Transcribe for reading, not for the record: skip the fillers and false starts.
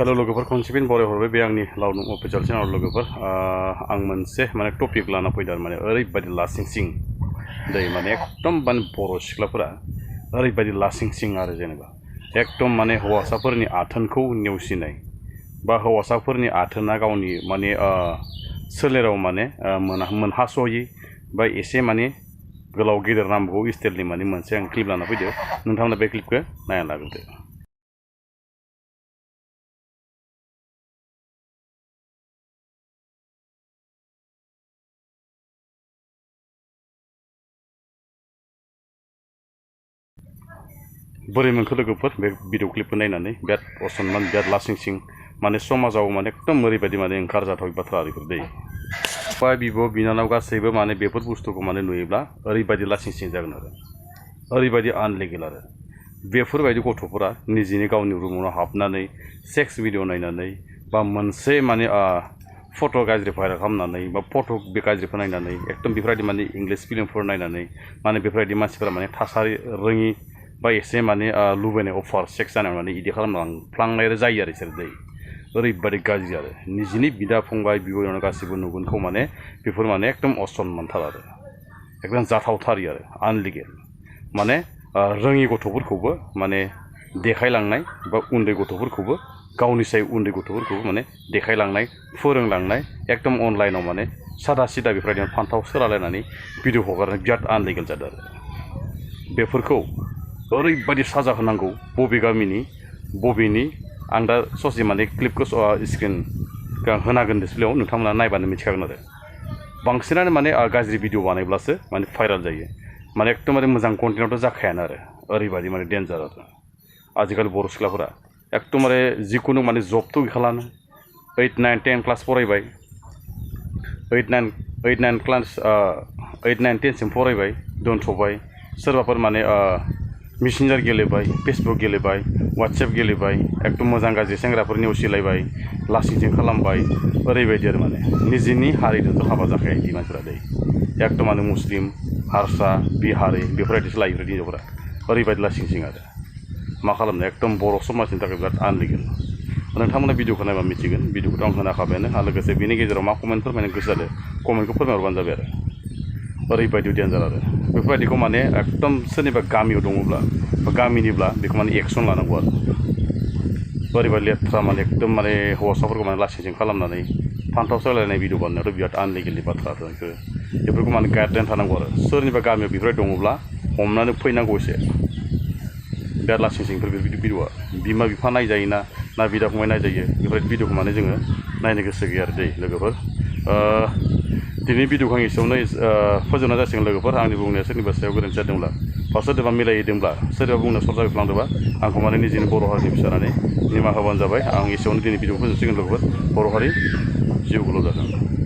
Hello लोगोफोर खनसेफिन बराय हरबाय बे आंनि लावदुम अफिसियेल चेनेल लोगोफोर आं मोनसे माने टपिक लाना फैदों माने ओरैबायदि लासिं दै माने एकदम माने बर' सिख्लाफोरा ओरैबायदि लासिं आरो जेनेबा एकदम माने हौवासाफोरनि आथोनखौ नेवसिनाय बा हौवासाफोरनि आथोना गावनि माने सोलेराव माने मोनहास'यै बा एसे माने गोलाव गेदेर नांबावगौ स्टाइलनि माने मोनसे आं क्लिप लाना फैदो नोंथांमोना बे क्लिपखौ नायना लाग्रोदो। बोरै मोनखो लोगोफोर बे भिडिअ क्लिपखौ नायनानै बिराद असनमान बिराद लासिं माने समाजाव माने एकदम ओरैबायदि माने ओंखारजाथावै बाथ्रा आरिफोर दै फंबाय बिब' बिनानाव गासैबो माने बेफोर बुस्थुखौ माने नुयोब्ला ओरैबायदि लासिं जागोन आरो ओरैबायदि आनलिगेल आरो बेफोरबायदि गथ'फोरा निजेनि गावनि रुमाव हाबनानै सेक्स भिडिअ नायनानै बा मोनसे माने फट' गाज्रि भाइरेल खालामनानै बा फट' बे गाज्रिखौ नायनानै एकदम बेफोरबायदि माने इंलिश फिल्मफोर नायनानै माने बेफोरबायदि मानसिफोरा माने थासारि रोङि बा एसे माने लुबैनाय अफार सेक्स जानाय माने इदि खालामफ्लांनाय जायो आरो बिसोर दै ओरैबायदि गाज्रि आरो निजिनि बिदा फंबाय बिब' बिनानाव गासैबो नुगोनखौ माने बेफोर माने एकदम असनमानथार आरो एकदम जाथावथारि आरो आनलिगेल माने रोङि गथ'फोरखौबो माने देखायलांनाय बा उन्दै गथ'फोरखौबो गावनि साय उन्दै गथ'फोरखौबो माने देखायलांनाय फोरोंलांनाय एकदम अनलाइनाव माने सादा सिदा बेफोरबायदि फान्थाव सोलालायनानै भिडिअ हगारनाय बिराद आनलिगेल जादों आरो बेफोरखौ ओरैबायदि साजा होनांगौ बबे गामिनि बबेनि आं दा ससे माने क्लिपखौ स्क्रिन होनागोन डिसप्लेआव नोंथांमोना नायबानो मिथिखागोन आरो बांसिनानो माने गाज्रि भिडिअ बानायब्लासो माने भाइरेल जायो माने एकदमबारे मोजां कन्टेन्टआवथ' जाखायानो आरो ओरैबायदि माने डेन्जार आरो आजिखालि बर' सिख्लाफोरा एकदमबारे जिखुनु माने जबथ' गैखालानो 8, 9, 10 क्लास फरायबाय 8, 9, 10सिम फरायबाय दोनथ'बाय सोरबाफोर माने मेसेन्जार गेलेबाय फेसबुक गेलेबाय वाट्सएप गेलेबाय एकदम मोजां गाज्रि सेंग्राफोर नेवसिलायबाय लासिं खालामबाय ओरैबायदि आरो माने निजिनि हारिजोंथ' हाबा जाखाया बे मानसिफोरा दै एकदम माने मुस्लिम हारसा बिहारि बेफोरबायदिसो लायो बेफोर हिन्जावफोरा ओरैबायदि लासिं आरो मा खालामनो एकदम बर' समाजनि थाखाय बिराद आनलिगेल नोंथांमोना भिडिअखौ नायबा मिथिगोन भिडिअखौथ' आं होनाखाबायानो आरो लोगोसे बेनि गेजेराव मा कमेन्ट फोरमायनो गोसो जादों कमेन्टखौ फोरमायहरबानो जाबाय आरो ओरैबायदि डेन्जार आरो बेफोरबायदिखौ माने एकदम सोरनिबा गामियाव दङब्ला बा गामिनिब्ला बेखौ माने एक्सन लानांगौ आरो ओरैबायदि लेथ्रा माने एकदम माने हौवासाफोरखौ माने लासिं खालामनानै फान्थाव सोलायनाय भिडिअ बानायनायाथ' बिराद आनलिगेलनि बाथ्रा बेफोरखौ माने गाइडलाइन थानांगौ आरो सोरनिबा गामियाव बेफोरबायदि दङब्ला हमनानै फैनांगौ एसे बिराद लासिं बेफोर भिडिअआ बिमा बिफा नायजायोना ना बिदा फंबाय नायजायो बेफोरबायदि भिडिअखौ माने जोङो नायनो गोसो गैया आरो दै लोगोफोर दिनै भिडिअखौ आं एसेयावनो फोजोबना जासिगोन लोगोफोर आंनि बुंनाया सोरनिबा सायाव गोरोन्थि जादोंब्ला बा सोरबा मिलायहैदोंब्ला सोरबा बुंनो सर जाबैफ्लांदोंबा आंखौ माने निजेनि बर' हारिनि फिसानानै निमाहा होबानो जाबाय आं एसेयावनो दिनै भिडिअखौ फोजोबसिगोन लोगोफोर बर' हारि जिउ गोलाव जाथों।